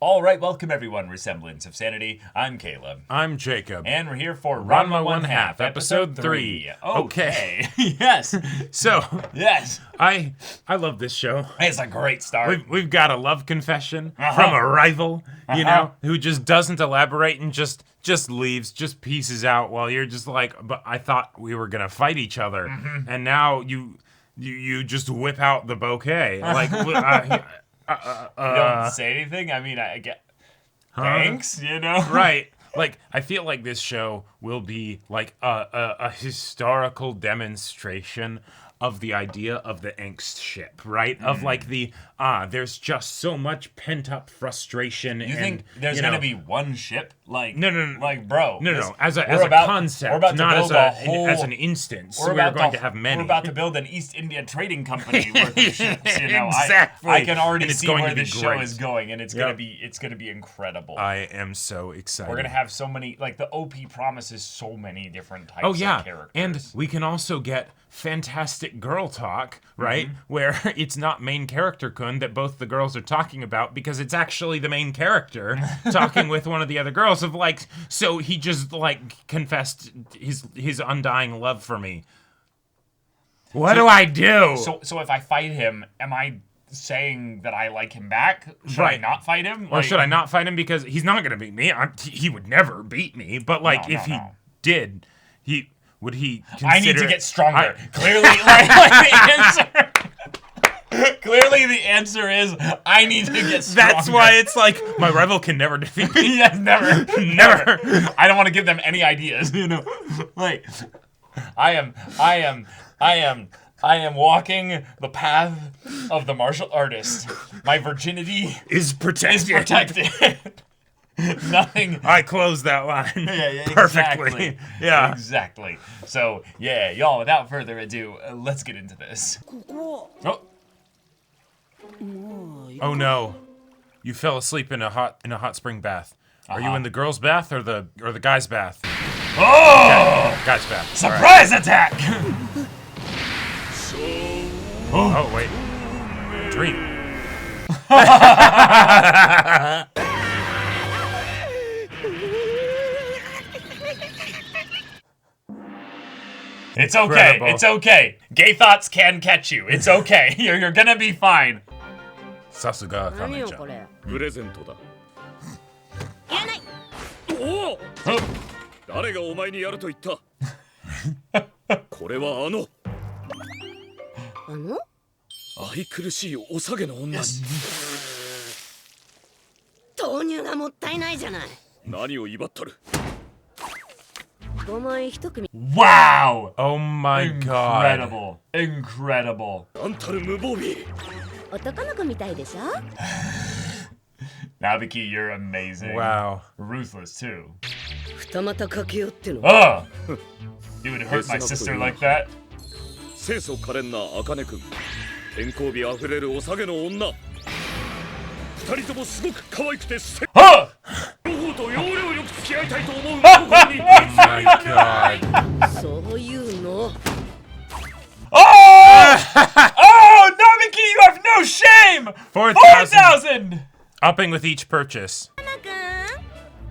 All right, welcome everyone. We're Semblance of Sanity. I'm Caleb. I'm Jacob. And we're here for Ranma 1/2, episode 3. Okay. Yes. So, Yes. I love this show. It's a great start. We've got a love confession from a rival, you know, who just doesn't elaborate and just leaves, just pieces out while you're just like, but I thought we were gonna fight each other, and now you just whip out the bouquet. Like, You don't say anything? I mean, I get... Thanks, you know? Right. Like, I feel like this show will be like a historical demonstration of the idea of the angst ship, right? Of like there's just so much pent-up frustration. You think there's going to be one ship? Like, No. Like, bro. No. As a concept, we're about to not build as an instance. We're going to have many. We're about to build an East India trading company worth of ships, you know? Exactly. I can already And it's see going where to be this show great. is going, and it's going to be incredible. I am so excited. We're going to have so many, like, the OP promises so many different types of characters. And we can also get fantastic girl talk, right? Where it's not main character kun that both the girls are talking about, because it's actually the main character talking with one of the other girls of like, so he just like confessed his undying love for me. What do I do? So if I fight him, am I saying that I like him back? Should I not fight him? Or should I not fight him because he's not going to beat me? He would never beat me. But like, if he did, would he consider... I need to get stronger. Clearly, the answer... Clearly, the answer is I need to get stronger. That's why it's like my rival can never defeat me. Yes, never. I don't want to give them any ideas. You know, like I am walking the path of the martial artist. My virginity is protected. Nothing. I closed that line. Yeah, perfectly. Exactly. Yeah, exactly. So yeah, y'all. Without further ado, let's get into this. Oh no, you fell asleep in a hot spring bath. Are you in the girls' bath or the guys' bath? Oh! Okay. Guys' bath. Surprise attack! Oh wait, dream. It's okay. Incredible. It's okay. Gay thoughts can catch you. It's okay. You're gonna be fine. Sasuga Kame-chan. プレゼントだ。おお、誰がお前にやると言った？これは愛くるしいおさげの女に。豆乳がもったいないじゃない。何を威張っとる？ Wow! Oh my god. Incredible. あんたる無防備。男の子みたいでしょ？ Nabiki, you're amazing. Wow. Ruthless too. 二股かけようっての。 Oh! You would hurt my sister like that? 清楚可憐な茜くん。健康美あふれるおさげの女。二人ともすごく可愛くて両方と要領よく付き合いたいと思う男に。 My god. そういうの。 Oh! Oh, Nabiki, you have no shame! 4,000! Upping with each purchase.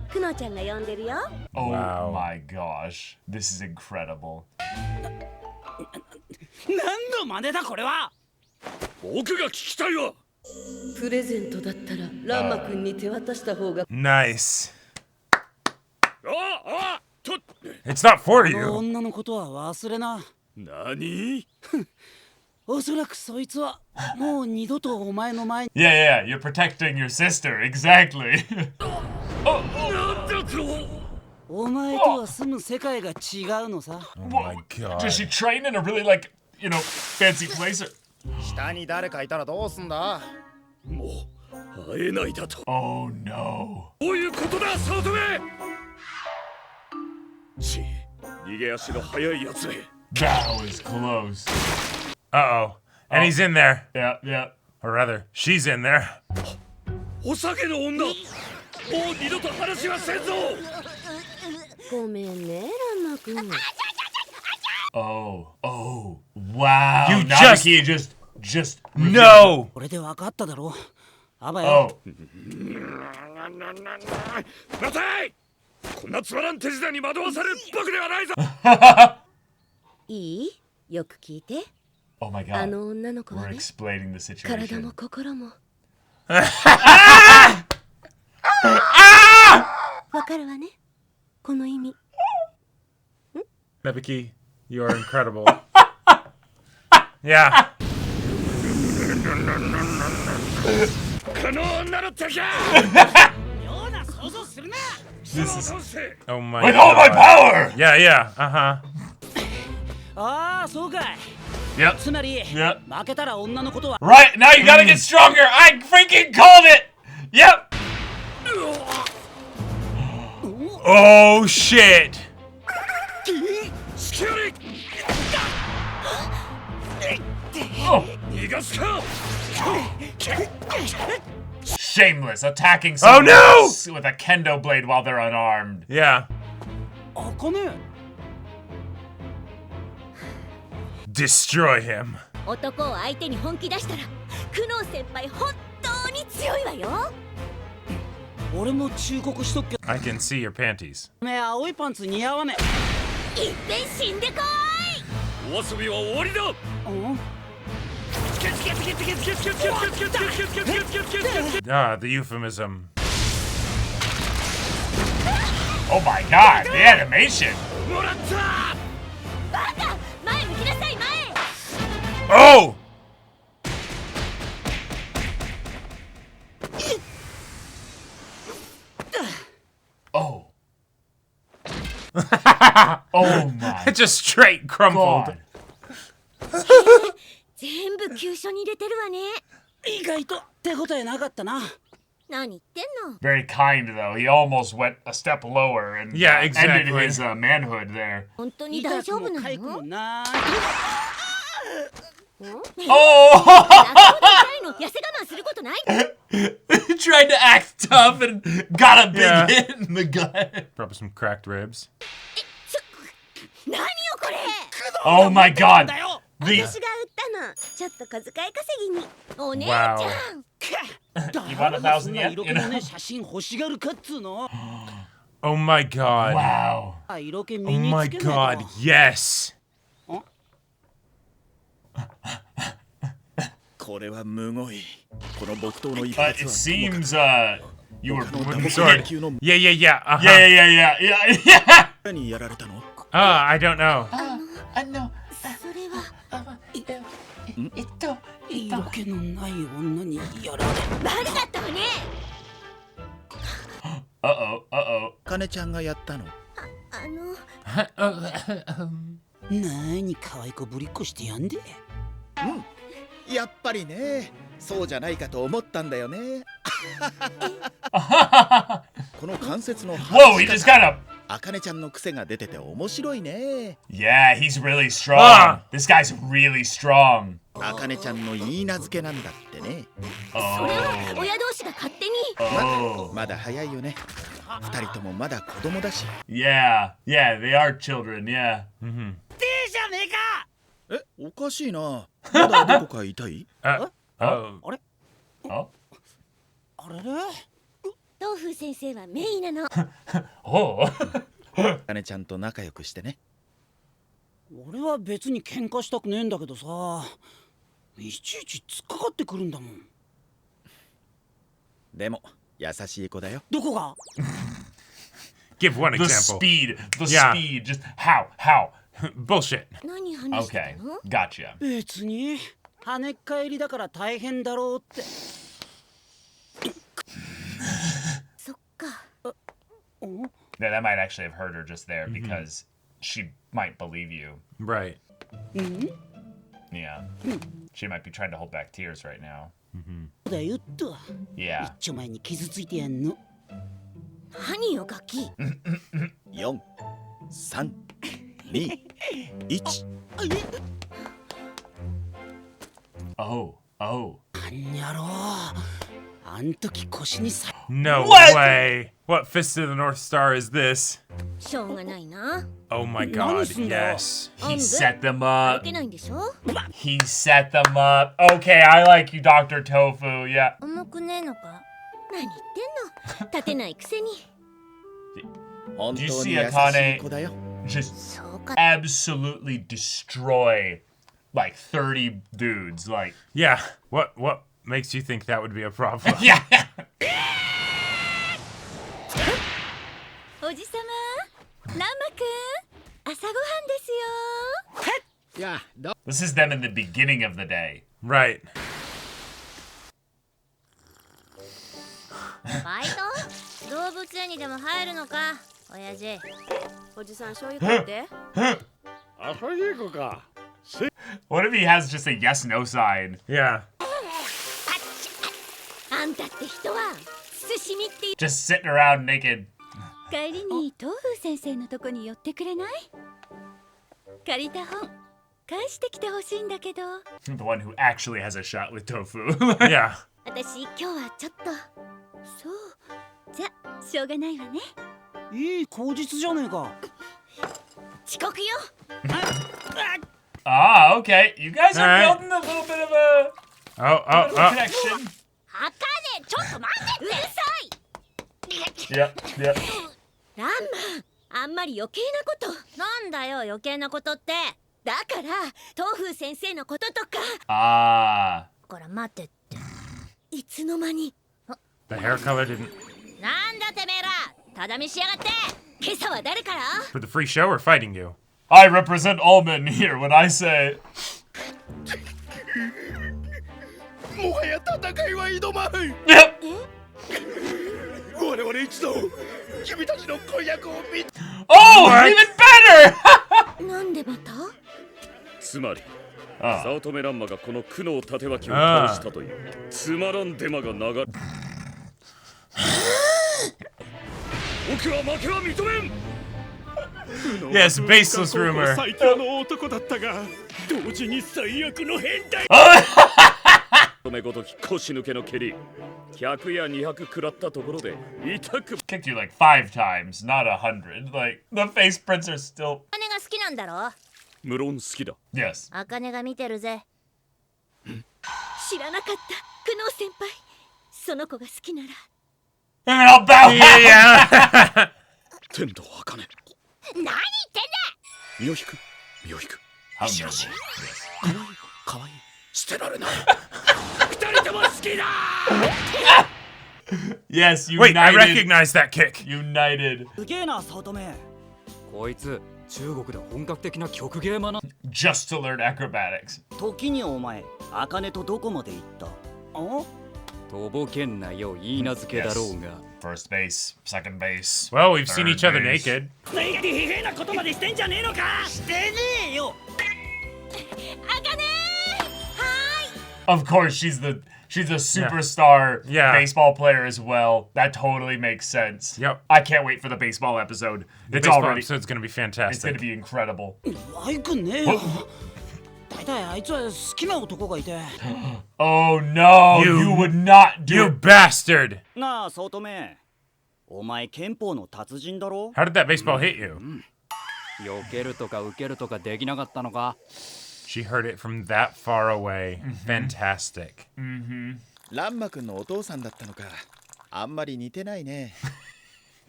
くのちゃんが呼んでるよ。 Oh Wow. my gosh. This is incredible. 何の真似だこれは。僕が聞きたいわ。プレゼントだったらランマくんに手渡した方が。 Nice. と。 It's not for you. 女のことは忘れな。何？おそらくそいつはもう二度とお前の前に。 Yeah, you're protecting your sister, exactly. なんだと？お前とは住む世界が違うのさ。 Oh my god. Does she train in a really, like, you know, fancy place? 下に誰かいたらどうすんだ？もう会えないだと。 Oh no. どういうことだ、早乙女！逃げ足の速いやつめ。 That was close. Uh-oh. And he's in there. Yeah. Or rather, she's in there. お酒の女。もう二度と話はせんぞ。ごめんね、ランマくん。 Oh, wow. You Nabiki just No! これで分かっただろ。あばよ。Oh. 待てこんなつまらん手品に惑わされる僕ではないぞいいよく聞いて Oh my あ god. の女の子は We're ね explaining the 体も situation. 心もわかるわねこの意味 Nebiki, you are incredible. Yeah. この女の敵だ妙な想像するな This is Oh my with all my god. power. Yeah, yeah. Uh-huh. ああそうかい Yep. つまり Yep. 負けたら女のことは Right now you gotta get stronger. I freaking called it. Yep. Oh shit. 隙あり Oh. 逃がすか Shameless attacking Oh, someone no! with a kendo blade while they're unarmed. Yeah. あかね Destroy him. 男を相手に本気出したら久能先輩本当に強いわよ俺も忠告しとくけど I can see your panties. おめえ青いパンツ似合わねいっぺん死んでこお遊びは終わりだえうん Ah, the euphemism. Oh my god, the animation. もらったいバカ前向きなさい前 Oh! Oh. Oh my It just straight crumpled. god. 全部急所に入れてるわね意外と手応えなかったな何言ってんの Very kind though. He almost went a step lower and Yeah, ended exactly. his manhood there. 本当に大丈夫な痛くも痒くものな Oh! 痛いの痩せ我慢することない Tried to act tough and got a big Yeah. hit in the gut. Probably some cracked ribs. 何よこれ Oh my god. だよ The 私が売ったのちょっと小遣い稼ぎにお姉ち Wow. ゃん You want 誰がそ 1,000んな yen? 色気のね写真欲しがるかっつうの Oh my god. Wow. あ色気 Oh 身に my つけない god. と Yes. これはむごいこの木刀の一 But 発 it は seems you were 他の打 moving 撲 sword. 級の Yeah, yeah, yeah. Uh-huh. Yeah, yeah, yeah, yeah, yeah. 誰にやられたの I don't know. それは色気のない女にやられ悪かったわね Uh-oh, uh-oh. カネちゃんがやったのあのなに可愛い子ぶりっこしてやんでやっぱりねそうじゃないかと思ったんだよねこの関節の Whoa, he just got a... あかねちゃんの癖が出てて面白いね Yeah, he's really strong. Ah. This guy's really strong. あかねちゃんの言い名付けなんだってねそれは Oh. 親同士が勝手に Oh. まだ早いよね二人ともまだ子供だし Yeah, yeah, they are children, yeah. じゃねえかえおかしいなまだどこか痛い Oh. あれ Oh. あれれ東風先生はメイなの Oh. あかねちゃんと仲良くしてね俺は別に喧嘩したくねえんだけどさいちいち突っかかってくるんだもんでも優しい子だよどこが Give one The example. speed, the Yeah. speed, just how? Bullshit. 何話してた Okay, の gotcha. 別に跳ねっ返りだから大変だろうってそっか お Yeah, that might actually have hurt her just there because she might believe you. Right. Yeah. She might be trying to hold back tears right now. だよっと Yeah. 一丁前に傷ついてやんの何よガキ4、3、2、1 Oh, oh. なんやろうあん時腰にさ No What? way. What Fist of the North Star is this? しょうがないな Oh my god. 何すんだよ Yes. He set them 歩 up. けないんでしょ He set them up. Okay, I like you, Dr. Tofu. Yeah. 重くねえのか何言ってんの、立てないくせに。本当 Do you に see 優し Akane い子だよ。 just そうか。 absolutely destroy like 30 dudes? Like, Yeah. What makes you think that would be a problem? yeah. おじさま、ランマくん、朝ごはんですよ。いや、This is them in the beginning of the day. Right. バイト？動物園にでも入るのか、親父。おじさん醤油買って。あそういう子か What if he has just a yes no sign? Yeah. あんたって人は寿司みって。 Just sitting around naked. 帰りに東風先生のとこに寄ってくれない？借りた本返してきてほしいんだけど。 The one who actually has a shot with tofu. Yeah. 私今日はちょっと。そう。じゃしょうがないわね。いい口実じゃねえか。遅刻よ。 Ah, okay. You guys are Alright. building a little bit of a Oh. connection. あかね、ちょっと待ってって。うるさい。 Yep, yep. ランマ、あんまり余計なこと。なんだよ余計なことって。だから東風先生のこととか。 Ah. ほら待ってって。いつの間に。 The hair color didn't. なんだてめえら、ただ見しやがって。今朝は誰から？ For the free show or fighting you? I represent all men here when I say. もはや戦いは挑まん。 Yep. 我々一同君たちの婚約を見 Oh, even better. なんでまた？つまりああ早乙女乱馬がこの苦悩縦脇を倒したというつまらんデマが流れ僕は負けは認めん Yes, baseless rumor. 最強の男だったが同時に最悪の変態乙女ごとき腰抜けの蹴り100や200食らったところで痛く Kicked you like 5 times, not 100. Like the face prints are still. 茜が好きなんだろ？無論好きだ Yes. 茜が見てるぜ。知らなかった。久能先輩。その子が好きなら。 And then I'll bow Yeah. 天道茜何言ってんだ。身を引く身を引く How noble. Yes. かわいい。捨てられない二人とも好きだ Yes, united. Wait, I recognize that kick. United. すげえな早乙女。こいつ中国で本格的な曲芸マナ Just to learn acrobatics. 時にお前茜とどこまで行った？あ？とぼけんなよ言い名付けだろうが First base, second base. Well, we've seen third each other base. naked. 疲弊なことまでしてんじゃねえのか。してねえよ。茜。 Of course, she's a superstar Yeah. baseball player as well. That totally makes sense. Yep. I can't wait for the baseball episode. The It's baseball already. episode's gonna be It's gonna fantastic. be incredible. ワイくんねえよ。大体あいつは好きな男がいて。 Oh no! You- You would not do You it. bastard! なあ早乙女。お前憲法の達人だろ？ How did that baseball hit you? 避けるとか受けるとかできなかったのか She heard it from that far away. Fantastic. ランマくんのお父さんだったのか。あんまり似てないね。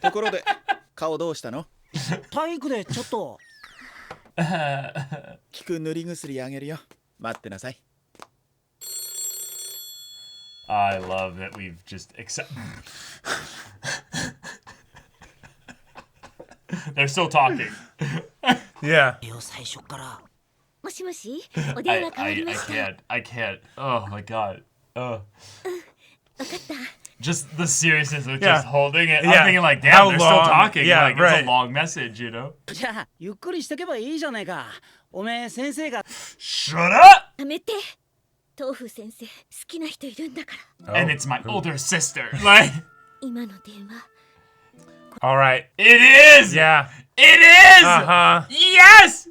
ところで顔どうしたの？体育でちょっと。効く塗り薬あげるよ。待ってなさい。 I love that we've just accept. They're still talking. Yeah. よ最初から。もしもし、お電 I 話変わりました。 I can't. Oh my god. わかった。 Just the seriousness of Yeah. just holding it. Yeah. I'm thinking like, damn, How they're still long? talking. Yeah, like, it's right. a long message, you know? じゃあゆっくりしとけばいいじゃないか。おめえ先生が。 Shut up! やめて。東風先生、好きな人いるんだから。 And it's my older sister. Like, 今の電話。 All right. it is! Yeah. It is! Uh-huh. Yes!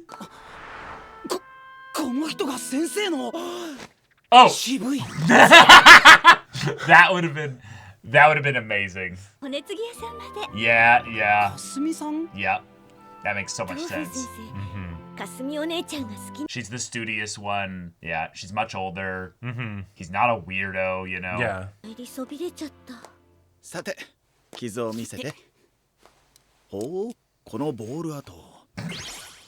この人が先生の。 Oh, 渋い。 that would have been amazing. 骨継ぎ屋さんまで。 Yeah, yeah, かすみさん。 yeah. That makes so much 東風 sense. 先生、かすみお姉ちゃんが好き。 She's the studious one. Yeah, she's much older. Mm-hmm. He's not a weirdo, you know? Yeah. 入りそびれちゃった。さて傷を見せて。ほう、このボール跡。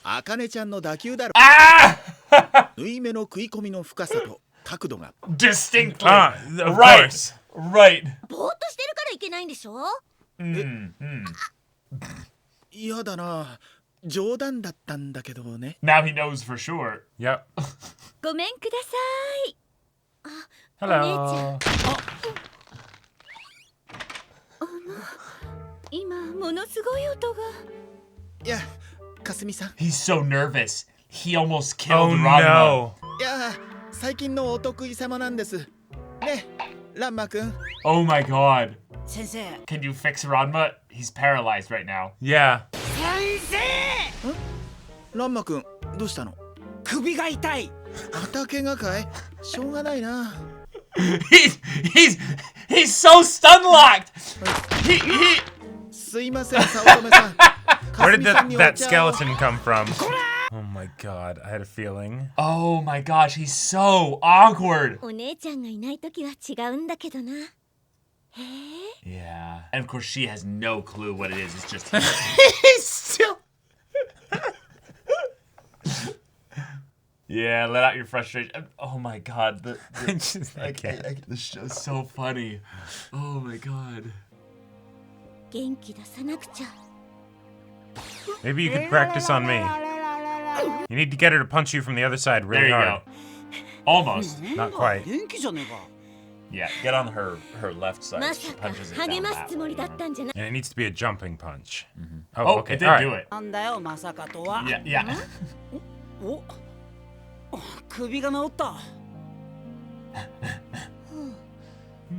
あかねちゃんの打球だろ。縫い目の食い込みの深さと角度が。Distinctly. Of Right. course. Right. ぼーっとしてるからいけないんでしょ。嫌だな。冗談だったんだけどね。 Now he knows for sure. Yep. ごめんください。お Hello. 姉ちゃん。今ものすごい音が。いや、かすみさん。 He's so nervous. He almost killed Oh Ranma. no. いや、最近のお得意様なんです。ね、ランマくん。 Oh my god. 先生。 Can you fix Ranma? He's paralyzed right now. Yeah. 先生。ランマくん、どうしたの？首が痛い。また怪我かい？しょうがないな。He's so stun locked. He すいません、早乙女さん。 Where did かすみさんにお茶を。 that skeleton come from? Oh my god, I had a feeling. Oh my gosh, he's so awkward. お姉ちゃんがいないときは違うんだけどな。へえ。 Yeah. And of course she has no clue what it is. It's just He's still. Yeah, let out your frustration. Oh my god. I can't. This show's so funny. Oh my god. 元気出さなくちゃ。 Maybe you could practice on me. You need to get her to punch you from the other side There really you hard. go. Almost. Not quite. 元気じゃねえか。 Yeah, get on her left side. ま She さか punches it 励 down ます that つもり way. だったんじゃない。 And it needs to be a jumping punch. Oh, okay. it All did right. do it. なんだよ、まさかとは。 Yeah, yeah. お、首が治った。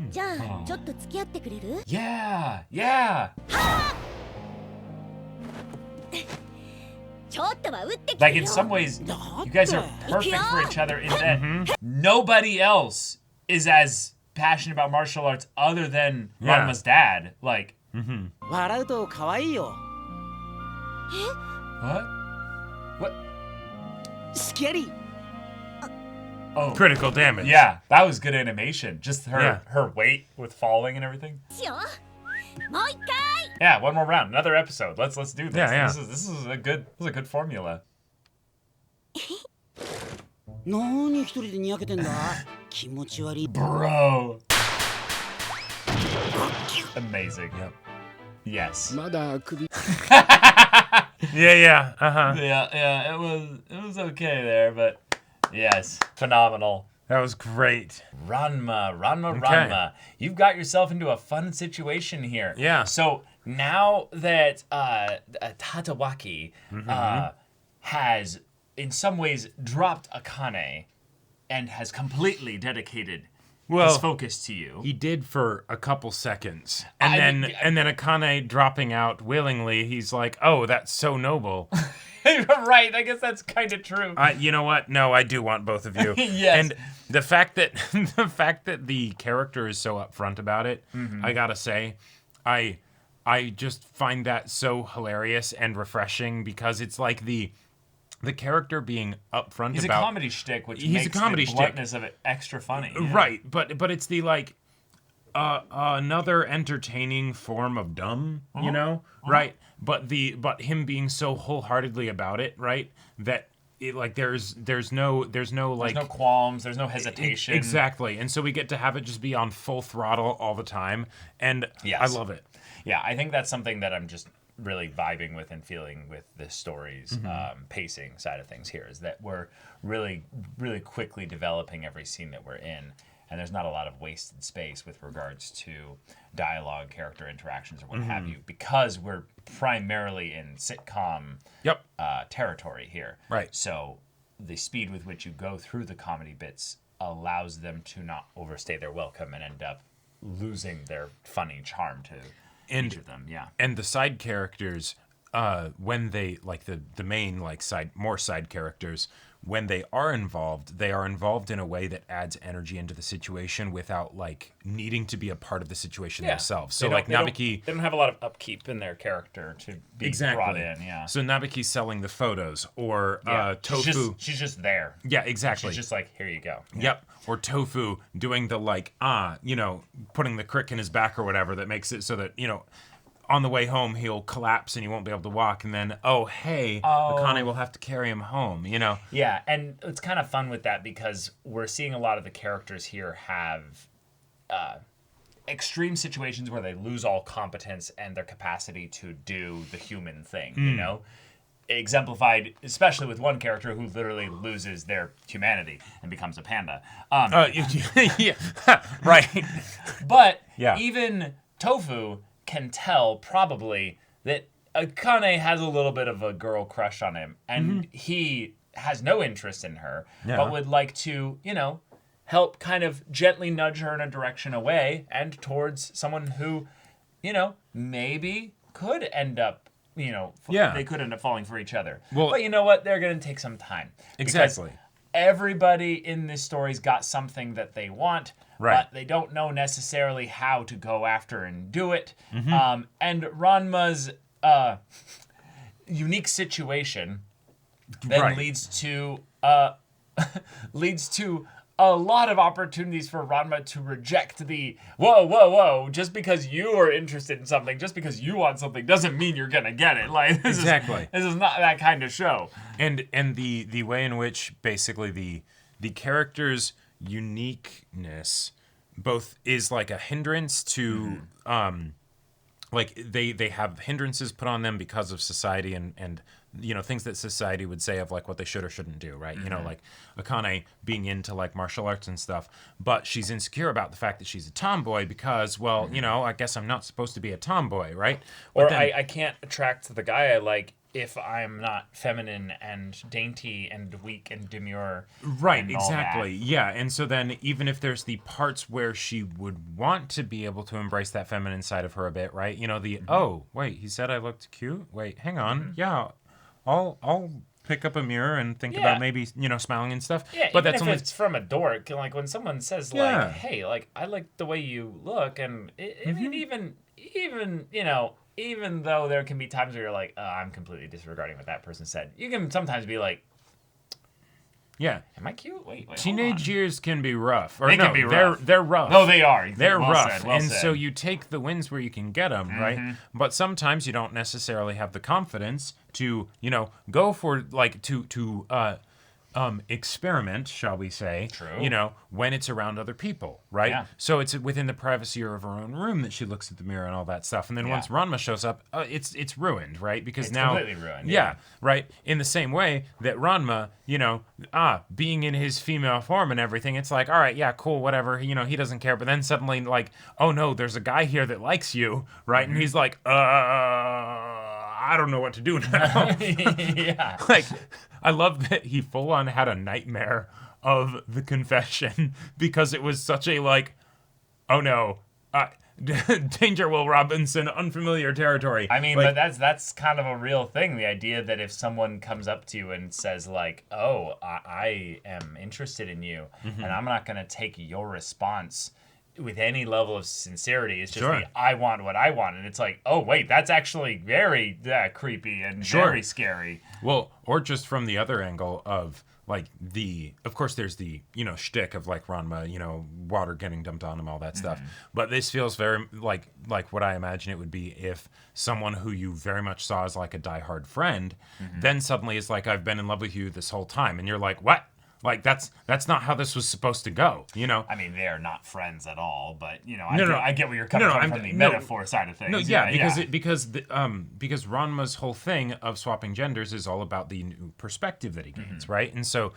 じゃあちょっと付き合ってくれる？ Yeah, yeah. ちょっとは打ってきて Like よ。 in some ways, だ you って guys are perfect for each other in that nobody else is as passionate about martial arts other than Yeah. Ranma's dad. Like, 笑うと可愛いよ。 what? What? スキャリー。 Oh, Critical damage. yeah, that was good animation. Just her Yeah. her weight with falling and everything. しよう。もう一回。 Yeah, one more round, another episode. Let's do this. Yeah, yeah. This is a good formula. 何一人でにやけてんだ。気持ち悪い。 Bro. Amazing. Yep. Yes. まだ首 Yeah, yeah. Uh-huh. Yeah, it was okay there, but yes, phenomenal. That was great. Ranma. Okay. You've got yourself into a fun situation here. Yeah. So now that Tatawaki has in some ways dropped Akane and has completely dedicated his Well, focus to you. he did for a couple seconds. I And mean, then Akane dropping out willingly, he's like, "Oh, that's so noble." Right, I guess that's kind of true. You know what? No, I do want both of you. Yes. And the fact that the character is so upfront about it, I gotta say, I just find that so hilarious and refreshing because it's like the character being upfront He's about a comedy shtick, which He's a makes comedy the shtick. bluntness of it extra funny. Yeah. Right, but it's the like another entertaining form of dumb, you know, right? But him being so wholeheartedly about it, right? That it, like there's no like There's no qualms. There's no hesitation. Exactly, and so we get to have it just be on full throttle all the time, and Yes. I love it. Yeah, I think that's something that I'm just really vibing with and feeling with the story's pacing side of things here is that we're really, really quickly developing every scene that we're in. And there's not a lot of wasted space with regards to dialogue, character interactions, or what have you, because we're primarily in sitcom Yep. territory here. Right. So the speed with which you go through the comedy bits allows them to not overstay their welcome and end up losing their funny charm to each of them. Yeah. And the side characters, when they like the main like side characters, when they are involved in a way that adds energy into the situation without like needing to be a part of the situation themselves. So like Nabuki, they don't have a lot of upkeep in their character to be brought in. Yeah. So Nabuki's selling the photos, or Tofu. She's just there. Yeah, exactly. She's just like, here you go. Yeah. Yep. Or Tofu doing the like, putting the crick in his back or whatever that makes it so that, on the way home he'll collapse and he won't be able to walk, and then Akane will have to carry him home. Yeah, and it's kind of fun with that because we're seeing a lot of the characters here have extreme situations where they lose all competence and their capacity to do the human thing. Exemplified especially with one character who literally loses their humanity and becomes a panda. Yeah, right. But even Tofu can tell probably that Akane has a little bit of a girl crush on him, and he has no interest in her, but would like to, help kind of gently nudge her in a direction away and towards someone who, maybe could end up, they could end up falling for each other. Well, but you know what? They're going to take some time. Exactly. Everybody in this story's got something that they want, right, but they don't know necessarily how to go after and do it. And Ranma's unique situation then leads to a lot of opportunities for Ranma to reject the whoa, just because you are interested in something, just because you want something doesn't mean you're gonna get it. Like this is not that kind of show. And the way in which basically the character's uniqueness both is like a hindrance to like they have hindrances put on them because of society and things that society would say of like what they should or shouldn't do, right? Like Akane being into like martial arts and stuff, but she's insecure about the fact that she's a tomboy because, well, I guess I'm not supposed to be a tomboy, right? Or I can't attract the guy I like if I'm not feminine and dainty and weak and demure. Right, and exactly. Yeah, and so then even if there's the parts where she would want to be able to embrace that feminine side of her a bit, right? Oh, wait, he said I looked cute? Wait, hang on. Yeah, I'll pick up a mirror and think about maybe, smiling and stuff. Yeah, but even that's if only it's from a dork, like when someone says like, hey, like I like the way you look, and I mean even though there can be times where you're like, I'm completely disregarding what that person said, you can sometimes be like, yeah, am I cute? Wait, teenage years can be rough. They can be rough. They're rough. No, they are. They're well rough. Said, well and said. so you take the wins where you can get them, right? But sometimes you don't necessarily have the confidence to, go for like to experiment, shall we say? True. When it's around other people, right? Yeah. So it's within the privacy of her own room that she looks at the mirror and all that stuff. And then once Ranma shows up, it's ruined, right? Because it's now completely ruined. Yeah, right. In the same way that Ranma, being in his female form and everything, it's like, all right, yeah, cool, whatever. He doesn't care. But then suddenly, like, oh no, there's a guy here that likes you, right? And he's like, I don't know what to do now. Yeah. Like, I love that he full on had a nightmare of the confession because it was such a like, oh no, danger, Will Robinson, unfamiliar territory. I mean, like, but that's kind of a real thing. The idea that if someone comes up to you and says like, oh, I am interested in you, and I'm not going to take your response with any level of sincerity. It's just I want what I want. And it's like, oh, wait, that's actually very creepy and very scary. Well, or just from the other angle of, like, of course, there's the, shtick of, like, Ranma, water getting dumped on him, all that stuff. But this feels very, like what I imagine it would be if someone who you very much saw as, like, a diehard friend, then suddenly is like, I've been in love with you this whole time. And you're like, what? Like, that's not how this was supposed to go, I mean, they're not friends at all, but, I get where you're coming from the metaphor side of things. No, because Ranma's whole thing of swapping genders is all about the new perspective that he gains, right? And so,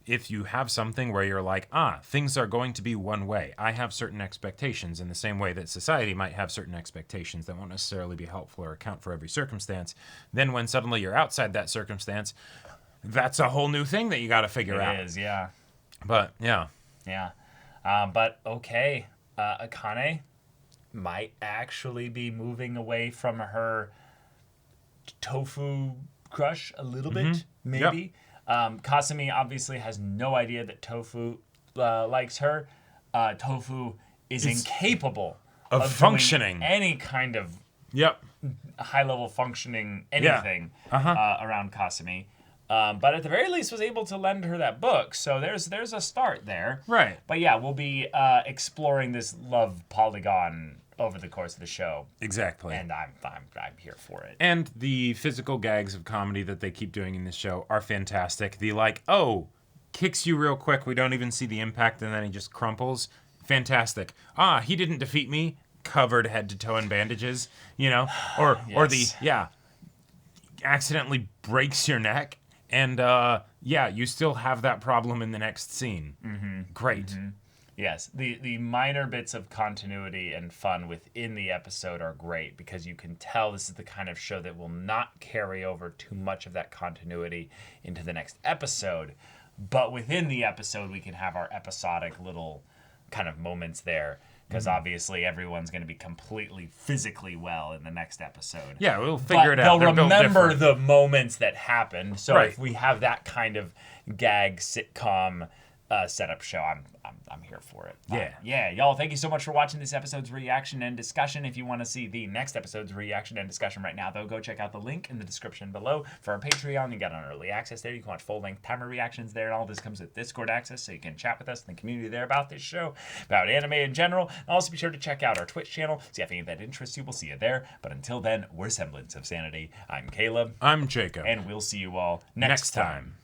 if you have something where you're like, things are going to be one way, I have certain expectations in the same way that society might have certain expectations that won't necessarily be helpful or account for every circumstance, then when suddenly you're outside that circumstance, that's a whole new thing that you got to figure out. It is, yeah. But, yeah. Yeah. But, okay, Akane might actually be moving away from her tofu crush a little bit, maybe. Kasumi obviously has no idea that Tofu likes her. Tofu is incapable of doing functioning any kind of Yep. high-level functioning anything around Kasumi. But at the very least was able to lend her that book. So there's a start there. Right. But yeah, we'll be exploring this love polygon over the course of the show. Exactly. And I'm here for it. And the physical gags of comedy that they keep doing in this show are fantastic. The kicks you real quick, we don't even see the impact, and then he just crumples. Fantastic. He didn't defeat me. Covered head to toe in bandages, or accidentally breaks your neck, and you still have that problem in the next scene. Great. Yes, the minor bits of continuity and fun within the episode are great because you can tell this is the kind of show that will not carry over too much of that continuity into the next episode. But within the episode, we can have our episodic little kind of moments there because obviously everyone's going to be completely physically well in the next episode. Yeah, we'll figure it out. They'll remember the moments that happened. So if we have that kind of gag sitcom setup show, I'm here for it. Y'all, thank you so much for watching this episode's reaction and discussion. If you want to see the next episode's reaction and discussion right now, though, go check out the link in the description below for our Patreon. You got an early access there. You can watch full-length timer reactions there, and all this comes with Discord access, so you can chat with us in the community there about this show, about anime in general. And also be sure to check out our Twitch channel, see if any of that interests you. We'll see you there. But until then, we're Semblance of Sanity. I'm Caleb. I'm Jacob. And we'll see you all next time.